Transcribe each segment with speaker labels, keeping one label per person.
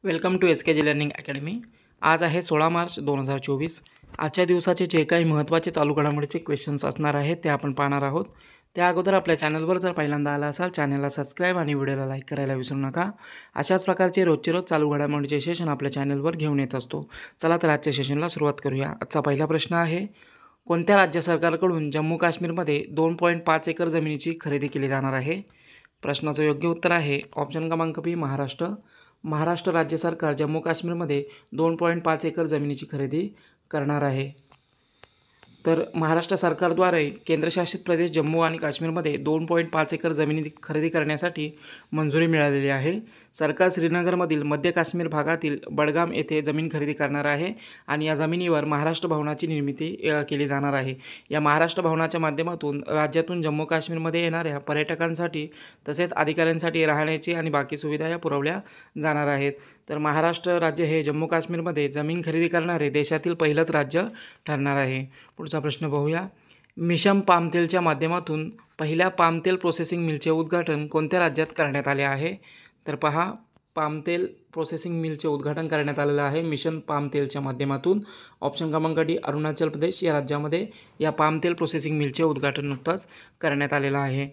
Speaker 1: Welcome to SKG learning academy. आज आहे 16 मार्च 2024। आजच्या दिवसाचे जे काही महत्त्वाचे चालू घडामोडीचे क्वेश्चन्स असणार आहेत ते आपण पाहणार आहोत। त्या अगोदर आपल्या चॅनलवर जर पहिल्यांदा आला असाल चॅनलला सबस्क्राईब आणि व्हिडिओला लाईक करायला विसरू नका। अशाच प्रकारचे रोजचे रोज चालू घडामोडीचे सेशन आपल्या चॅनलवर घेऊन येत असतो। चला तर आजच्या सेशनला सुरुवात करूया। आजचा पहिला प्रश्न आहे, कोणत्या राज्य सरकारकडून जम्मू काश्मीरमध्ये 2.5 एकर जमिनीची खरेदी केली जाणार आहे? प्रश्नाचं योग्य उत्तर आहे ऑप्शन क्रमांक बी, महाराष्ट्र। महाराष्ट्र राज्य सरकार जम्मू काश्मीरमध्ये 2.5 एकर जमिनीची खरेदी करणार आहे। तर महाराष्ट्र सरकारद्वारे केंद्रशासित प्रदेश जम्मू आणि काश्मीरमध्ये 2.5 एकर जमिनी खरेदी करण्यासाठी मंजुरी मिळालेली आहे। सरकार श्रीनगरमधील मध्य काश्मीर भागातील बडगाम येथे जमीन खरेदी करणार आहे आणि या जमिनीवर महाराष्ट्र भवनाची निर्मिती केली जाणार आहे। या महाराष्ट्र भवनाच्या माध्यमातून राज्यातून जम्मू काश्मीरमध्ये येणाऱ्या पर्यटकांसाठी तसेच अधिकाऱ्यांसाठी राहण्याची आणि बाकी सुविधा या पुरवल्या जाणार आहेत। तर महाराष्ट्र राज्य हे जम्मू काश्मीरमध्ये जमीन खरेदी करणारे देशातील पहिलंच राज्य ठरणार आहे। पुढचा प्रश्न पाहूया। मिशन पामतेलच्या माध्यमातून पहिल्या पामतेल प्रोसेसिंग मिलचे उद्घाटन कोणत्या राज्यात करण्यात आले आहे? तर पहा, पामतेल प्रोसेसिंग मिलचे उद्घाटन करण्यात आलेलं आहे मिशन पामतेलच्या माध्यमातून। ऑप्शन क्रमांक डी, अरुणाचल प्रदेश या राज्यामध्ये या पामतेल प्रोसेसिंग मिलचे उद्घाटन नुकतंच करण्यात आलेलं आहे।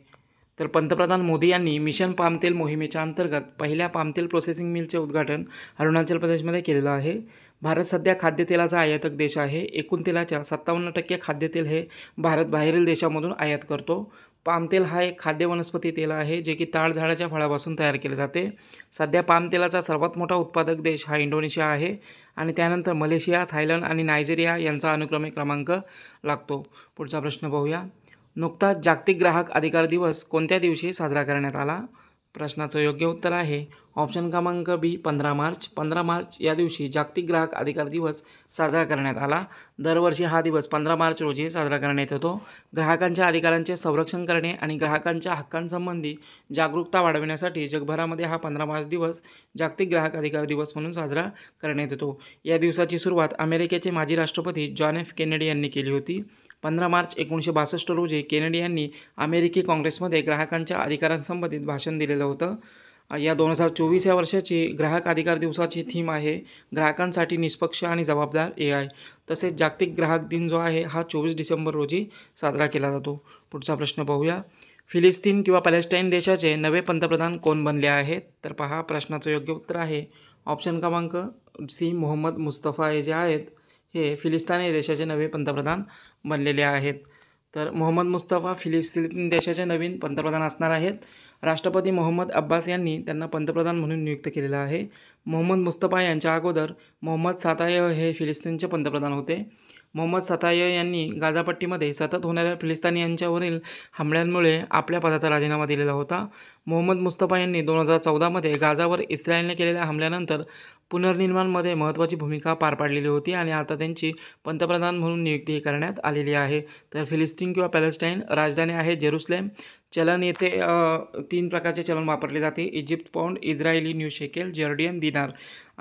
Speaker 1: तर पंतप्रधान मोदी यांनी मिशन पामतेल मोहिमेच्या अंतर्गत पहिल्या पामतेल प्रोसेसिंग मिलचे उद्घाटन अरुणाचल प्रदेशमध्ये केलेलं आहे। भारत सध्या खाद्यतेलाचा आयातक देश आहे। एकूण तेलाच्या 57% खाद्यतेल हे भारत बाहेरील देशामधून आयात करतो। पामतेल हा एक खाद्य वनस्पती तेल आहे जे की ताड झाडाच्या फळापासून तयार केले जाते। सध्या पामतेलाचा सर्वात मोठा उत्पादक देश हा इंडोनेशिया आहे आणि त्यानंतर मलेशिया, थायलंड आणि नायजेरिया यांचा अनुक्रमे क्रमांक लागतो। पुढचा प्रश्न पाहूया। नुकताच जागतिक ग्राहक अधिकार दिवस कोणत्या दिवशी साजरा करण्यात आला? प्रश्नाचं योग्य उत्तर आहे ऑप्शन क्रमांक बी, 15 मार्च। 15 मार्च या दिवशी जागतिक ग्राहक अधिकार दिवस साजरा करण्यात आला। दरवर्षी हा दिवस 15 मार्च रोजी साजरा करण्यात येतो। ग्राहकांच्या अधिकारांचे संरक्षण करणे आणि ग्राहकांच्या हक्कांसंबंधी जागरूकता वाढविण्यासाठी जगभरामध्ये हा 15 मार्च दिवस जागतिक ग्राहक अधिकार दिवस म्हणून साजरा करण्यात येतो। या दिवसाची सुरुवात अमेरिकेचे माजी राष्ट्रपती जॉन एफ केनेडी यांनी केली होती। 15 मार्च 1962 रोजी केनेडी यांनी अमेरिकी काँग्रेसमध्ये ग्राहकांच्या अधिकारांसंबंधित भाषण दिलेलं होतं। या 2024 या वर्षाची ग्राहक अधिकार दिवसाची थीम आहे ग्राहकांसाठी निष्पक्ष आणि जबाबदार AI। तसेच जागतिक ग्राहक दिन जो आहे हा 24 डिसेंबर रोजी साजरा केला जातो। पुढचा प्रश्न पाहूया। फिलिस्तीन किंवा पॅलेस्टाईन देशाचे नवे पंतप्रधान कोण बनले आहेत? तर पहा, प्रश्नाचं योग्य उत्तर आहे ऑप्शन क्रमांक सी, मोहम्मद मुस्तफा हे जे आहेत हे फिलिस्तीन या देशाचे नवे पंतप्रधान बनलेले आहेत। तर मोहम्मद मुस्तफा फिलिस्तीन देशाचे नवीन पंतप्रधान असणार आहेत। राष्ट्रपती मोहम्मद अब्बास यांनी त्यांना पंतप्रधान म्हणून नियुक्त केलेलं आहे। मोहम्मद मुस्तफा यांच्या अगोदर मोहम्मद साताय हे फिलिस्तीनचे पंतप्रधान होते। मोहम्मद साताय यांनी गाझापट्टीमध्ये सतत होणाऱ्या फिलिस्तीनियांच्यावरील हमल्यांमुळे आपल्या पदाचा राजीनामा दिलेला होता। मोहम्मद मुस्तफा यांनी 2014 गाझावर इस्रायलने केलेल्या हमल्यानंतर पुनर्निर्माणमध्ये महत्त्वाची भूमिका पार पाडलेली होती आणि आता त्यांची पंतप्रधान म्हणून नियुक्ती करण्यात आलेली आहे। तर फिलिस्तीन किंवा पॅलेस्टाईन राजधानी आहे जेरुसलेम। चलन येथे 3 प्रकारचे चलन वापरले जाते, Egypt pound, Israeli new shekel, Jordanian dinar.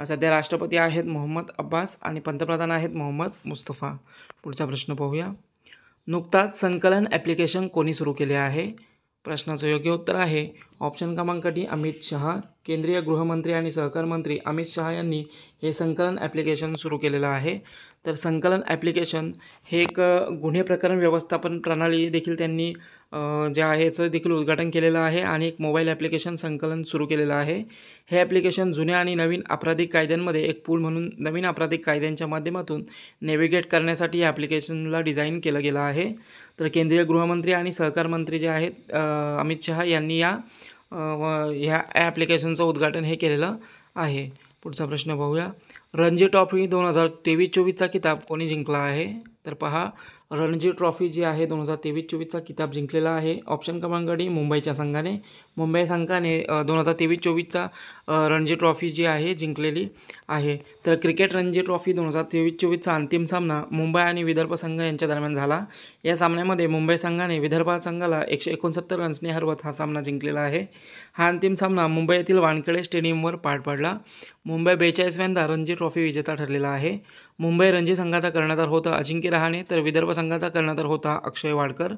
Speaker 1: सध्या राष्ट्रपती आहेत मोहम्मद अब्बास आणि पंतप्रधान आहेत मोहम्मद मुस्तफा। पुढचा प्रश्न पाहूया। नुकताच संकलन ॲप्लिकेशन कोणी सुरू केले आहे? प्रश्नाचं योग्य उत्तर आहे ऑप्शन क्रमांक डी, अमित शहा। केंद्रीय गृहमंत्री आणि सहकार मंत्री अमित शहा यांनी हे संकलन ॲप्लिकेशन सुरू केलेलं आहे। तर संकलन ॲप्लिकेशन हे एक गुन्हे प्रकरण व्यवस्थापन प्रणाली देखील त्यांनी जे आहे याचं देखील उद्घाटन केलेलं आहे आणि एक मोबाईल ॲप्लिकेशन संकलन सुरू केलेलं आहे। हे ॲप्लिकेशन जुन्या आणि नवीन आपराधिक कायद्यांमध्ये एक पूल म्हणून नवीन आपराधिक कायद्यांच्या माध्यमातून नेव्हिगेट करण्यासाठी या ॲप्लिकेशनला डिझाईन केलं गेलं आहे। तर केंद्रीय गृहमंत्री आणि सहकार मंत्री जे आहेत अमित शहा यांनी ह्या ॲप्लिकेशनचं उद्घाटन हे केलेलं आहे। पुढचा प्रश्न पाहूया। रणजी ट्रॉफी 2023-24चा किताब कोणी जिंकला आहे? तर पहा, रणजी ट्रॉफी जी आहे 2023-24चा किताब जिंकलेला आहे ऑप्शन क्रमांक डी, मुंबईच्या संघाने। मुंबई संघाने 2023-24चा रणजी ट्रॉफी जी आहे जिंकलेली आहे। तर क्रिकेट रणजी ट्रॉफी 2023-24चा अंतिम सामना मुंबई आणि विदर्भ संघ यांच्या दरम्यान झाला। या सामन्यामध्ये मुंबई संघाने विदर्भ संघाला 169 रन्सने हरवत हा सामना जिंकलेला आहे। हा अंतिम सामना मुंबई येथील वानखेडे स्टेडियमवर पार पडला। मुंबई 42व्यांदा रणजी ट्रॉफी विजेता ठरलेला आहे। मुंबई रणजी संघाचा कर्णधार होता अजिंक्य रहाणे, तर विदर्भ संघाचा कर्णधार होता अक्षय वाडकर।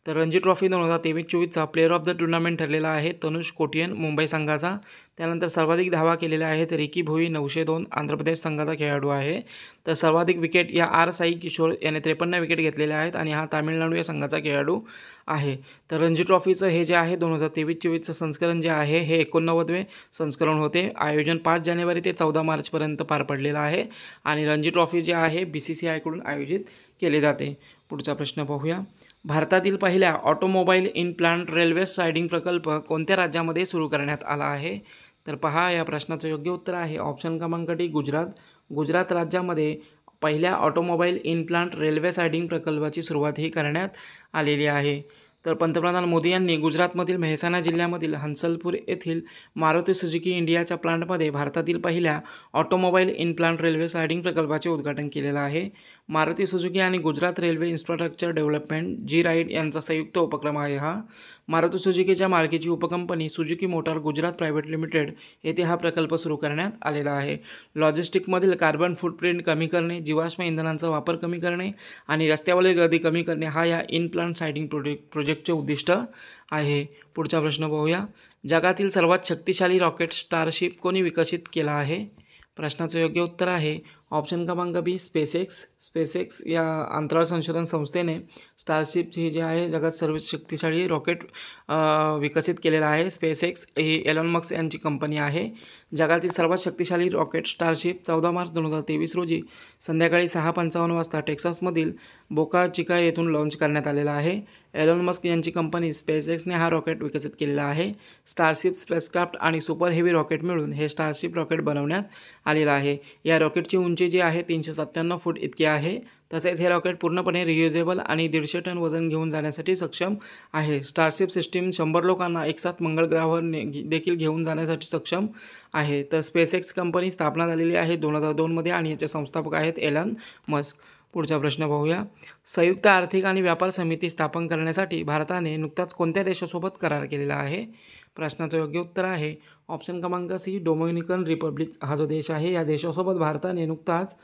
Speaker 1: तर रणजी ट्रॉफी 2023-24चा प्लेअर ऑफ द टुर्नामेंट ठरलेला आहे तनुष कोटियन मुंबई संघाचा. त्यानंतर सर्वाधिक धावा केलेल्या आहेत रिकी भोई 902 आंध्र प्रदेश संघाचा खेळाडू आहे. तर सर्वाधिक विकेट या आर साई किशोर याने 53 विकेट घेतलेल्या आहेत आणि हा तामिळनाडू या संघाचा खेळाडू आहे. तर रणजी ट्रॉफीचं हे जे आहे 2023-24चं संस्करण जे आहे हे 89वे संस्करण होते. आयोजन 5 जानेवारी ते 14 मार्चपर्यंत पार पडलेलं आहे आणि रणजी ट्रॉफी जे आहे BCCIकडून आयोजित केले जाते. पुढचा प्रश्न पाहूया. भारतातील पहिल्या ऑटोमोबाईल इन प्लांट रेल्वे सायडिंग प्रकल्प कोणत्या राज्यामध्ये सुरू करण्यात आला आहे? तर पहा, या प्रश्नाचं योग्य उत्तर आहे ऑप्शन क्रमांक डी गुजरात. गुजरात राज्यामध्ये पहिल्या ऑटोमोबाईल इन प्लांट रेल्वे सायडिंग प्रकल्पाची सुरुवात ही करण्यात आलेली आहे. तर पंतप्रधान मोदी यांनी गुजरातमधील मेहसाणा जिल्ह्यामधील हंसलपूर येथील मारुती सुझुकी इंडियाच्या प्लांटमध्ये भारतातील पहिल्या ऑटोमोबाईल इन प्लांट रेल्वे सायडिंग प्रकल्पाचे उद्घाटन केलेलं आहे. मारुती सुझुकी आणि गुजरात रेल्वे इन्फ्रास्ट्रक्चर डेव्हलपमेंट G-राईड यांचा संयुक्त उपक्रम आहे हा. मारुती सुझुकीच्या मालकीची उपकंपनी Suzuki motor Gujarat private limited येथे हा प्रकल्प सुरू करण्यात आलेला आहे. लॉजिस्टिकमधील कार्बन फूटप्रिंट कमी करणे, जीवाश्म इंधनांचा वापर कमी करणे आणि रस्त्यावरील गर्दी कमी करणे हा या इन प्लांट सायडिंग प्रोजेक्टचे उद्दिष्ट आहे. पुढचा प्रश्न पाहूया. जगातील सर्वात शक्तिशाली रॉकेट स्टारशिप कोणी विकसित केला आहे? प्रश्नाचं योग्य उत्तर आहे ऑप्शन क्रमांक बी स्पेसएक्स या अंतराळ संशोधन संस्थेने स्टारशिपची जे आहे जगात सर्वात शक्तिशाली रॉकेट विकसित केलेला आहे. स्पेसएक्स ही एलॉन मस्क यांची कंपनी आहे. जगातील सर्वात शक्तिशाली रॉकेट स्टारशिप 14 मार्च 2023 रोजी संध्याकाळी 6:55 वाजता टेक्सासमधील बोका चिका येथून लॉन्च करण्यात आलेला आहे. एलॉन मस्क यांची कंपनी स्पेसएक्सने हा रॉकेट विकसित केलेला आहे. स्टारशिप स्पेसक्राफ्ट आणि सुपर हेवी रॉकेट मिळून हे स्टारशिप रॉकेट बनवण्यात आलेलं आहे. या रॉकेटची उंची जी आहे 397 फूट इतकी आहे. तसेच हे रॉकेट पूर्णपणे रियुजेबल आणि 150 टन वजन घेऊन जाण्यासाठी सक्षम आहे. स्टारशिप सिस्टीम 100 लोकांना एकसाथ मंगळ ग्रहावर देखील घेऊन जाण्यासाठी सक्षम आहे. तर स्पेसएक्स कंपनी स्थापना झालेली आहे 2002 मध्ये आणि याचे संस्थापक आहेत एलन मस्क. पुढचा प्रश्न पाहूया. संयुक्त आर्थिक आणि व्यापार समिती स्थापन करण्यासाठी भारताने नुकताच कोणत्या देशासोबत करार केलेला आहे? प्रश्नाचं योग्य उत्तर आहे ऑप्शन क्रमांक सी डोमिनिकन रिपब्लिक हा जो देश आहे या देशासोबत भारताने नुकताच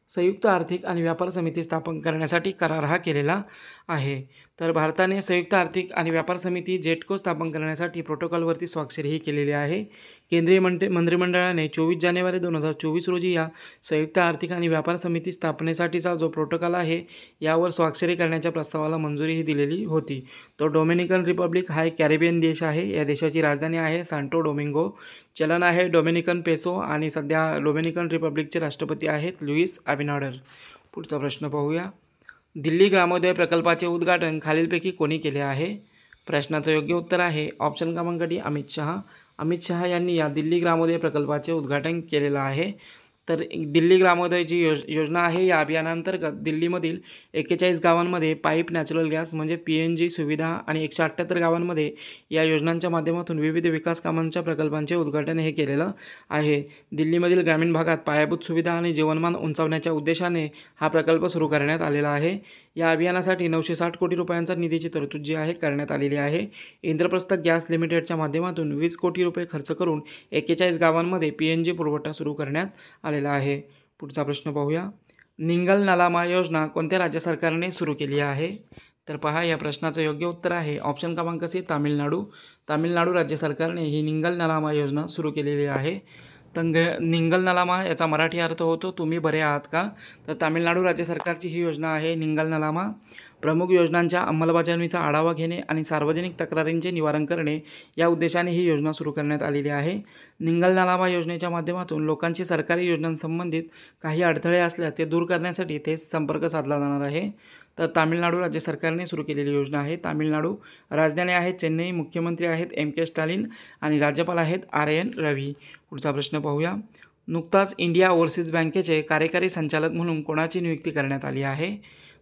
Speaker 1: संयुक्त आर्थिक आणि व्यापार समिती स्थापन करण्यासाठी करार हा केलेला आहे. तर भारताने संयुक्त आर्थिक आणि व्यापार समिती जेटको स्थापन करण्यासाठी प्रोटोकॉलवरती स्वाक्षरीही केलेली आहे. केंद्रीय मंत्रिमंडळाने 24 जानेवारी 2024 रोजी या संयुक्त आर्थिक आणि व्यापार समिती स्थापनेसाठीचा जो प्रोटोकॉल आहे यावर स्वाक्षरी करण्याच्या प्रस्तावाला मंजुरीही दिलेली होती. तो डोमिनिकन रिपब्लिक हा एक कॅरिबियन देश आहे. या देशाची राजधानी आहे सांटो डोमिंगो. चलन आहे डोमिनिकन पेसो आणि सध्या डोमिनिकन रिपब्लिकचे राष्ट्रपती आहेत लुईस अबिनाडर. पुढचा प्रश्न पाहूया. दिल्ली ग्रामोदय प्रकल्पाचे उद्घाटन खालीलपैकी कोणी केले आहे? प्रश्नाचं योग्य उत्तर आहे ऑप्शन क्रमांक डी अमित शहा. अमित शहा यांनी या दिल्ली ग्रामोदय प्रकल्पाचे उद्घाटन केलेलं आहे. तर दिल्ली ग्रामोदय जी योजना आहे या अभियानांतर्गत दिल्लीमधील 41 गावांमध्ये पाईप नॅचरल गॅस म्हणजे PNG सुविधा आणि 178 गावांमध्ये या योजनांच्या माध्यमातून विविध विकास कामांच्या प्रकल्पांचे उद्घाटन हे केलेलं आहे. दिल्लीमधील ग्रामीण भागात पायाभूत सुविधा आणि जीवनमान उंचावण्याच्या उद्देशाने हा प्रकल्प सुरू करण्यात आलेला आहे. या अभियानासाठी 960 कोटी रुपयांचा निधीची तरतूद जी आहे करण्यात आलेली आहे. इंद्रप्रस्थ गॅस लिमिटेडच्या माध्यमातून 20 कोटी रुपये खर्च करून 41 गावांमध्ये PNG पुरवठा सुरू करण्यात आलेला आहे. पुढचा प्रश्न पाहूया. निंगल नालामा योजना कोणत्या राज्य सरकारने सुरू केली आहे? तर पहा, या प्रश्नाचं योग्य उत्तर आहे ऑप्शन क्रमांक सी तामिळनाडू. तामिळनाडू राज्य सरकारने ही निंगल नालामा योजना सुरू केलेली आहे. निंगल नालामा याचा मराठी अर्थ होतो तुम्ही बरे आहात का? तर तामिळनाडू राज्य सरकारची ही योजना आहे निंगल नालामा. प्रमुख योजनांच्या अंमलबजावणीचा आढावा घेणे आणि सार्वजनिक तक्रारींचे निवारण करणे या उद्देशाने ही योजना सुरू करण्यात आलेली आहे. निंगल नालामा योजनेच्या माध्यमातून लोकांची सरकारी योजनांसंबंधित काही अडथळे असल्यास ते दूर करण्यासाठी ते संपर्क साधला जाणार आहे. तर तामिळनाडू राज्य सरकारने सुरू केलेली योजना आहे. तामिळनाडू राजधानी आहे चेन्नई. मुख्यमंत्री आहेत MK स्टॅलिन आणि राज्यपाल आहेत RN रवी. पुढचा प्रश्न पाहूया. नुकताच इंडिया ओव्हरसीज बँकेचे कार्यकारी संचालक म्हणून कोणाची नियुक्ती करण्यात आली आहे?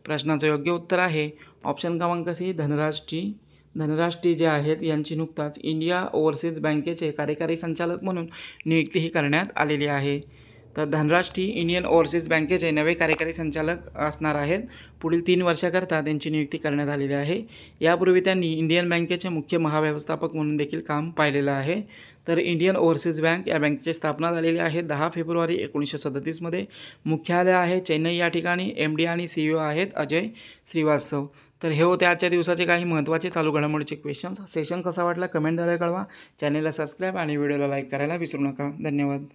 Speaker 1: प्रश्नाचं योग्य उत्तर आहे ऑप्शन क्रमांक सी धनराज टी जे आहेत यांची नुकताच इंडिया ओव्हरसीज बँकेचे कार्यकारी संचालक म्हणून नियुक्तीही करण्यात आलेली आहे. तर धनराज टी इंडियन ओव्हरसीज बँकेचे नवे कार्यकारी संचालक असणार आहेत. पुढील 3 वर्षाकरता त्यांची नियुक्ती करण्यात आलेली आहे. यापूर्वी त्यांनी इंडियन बँकेचे मुख्य महाव्यवस्थापक म्हणून देखील काम पाहिलेलं आहे. तर इंडियन ओव्हरसीज बँक या बँकेची स्थापना झालेली आहे 10 फेब्रुवारी 1937 मध्ये. मुख्यालय आहे चेन्नई या ठिकाणी. MD आणि CEO आहेत अजय श्रीवास्तव. तर हे होते आजच्या दिवसाचे काही महत्त्वाचे चालू घडामोडीचे क्वेश्चन्स. सेशन कसा वाटला कमेंटद्वारे कळवा. चॅनेलला सबस्क्राईब आणि व्हिडिओला लाईक करायला विसरू नका. धन्यवाद.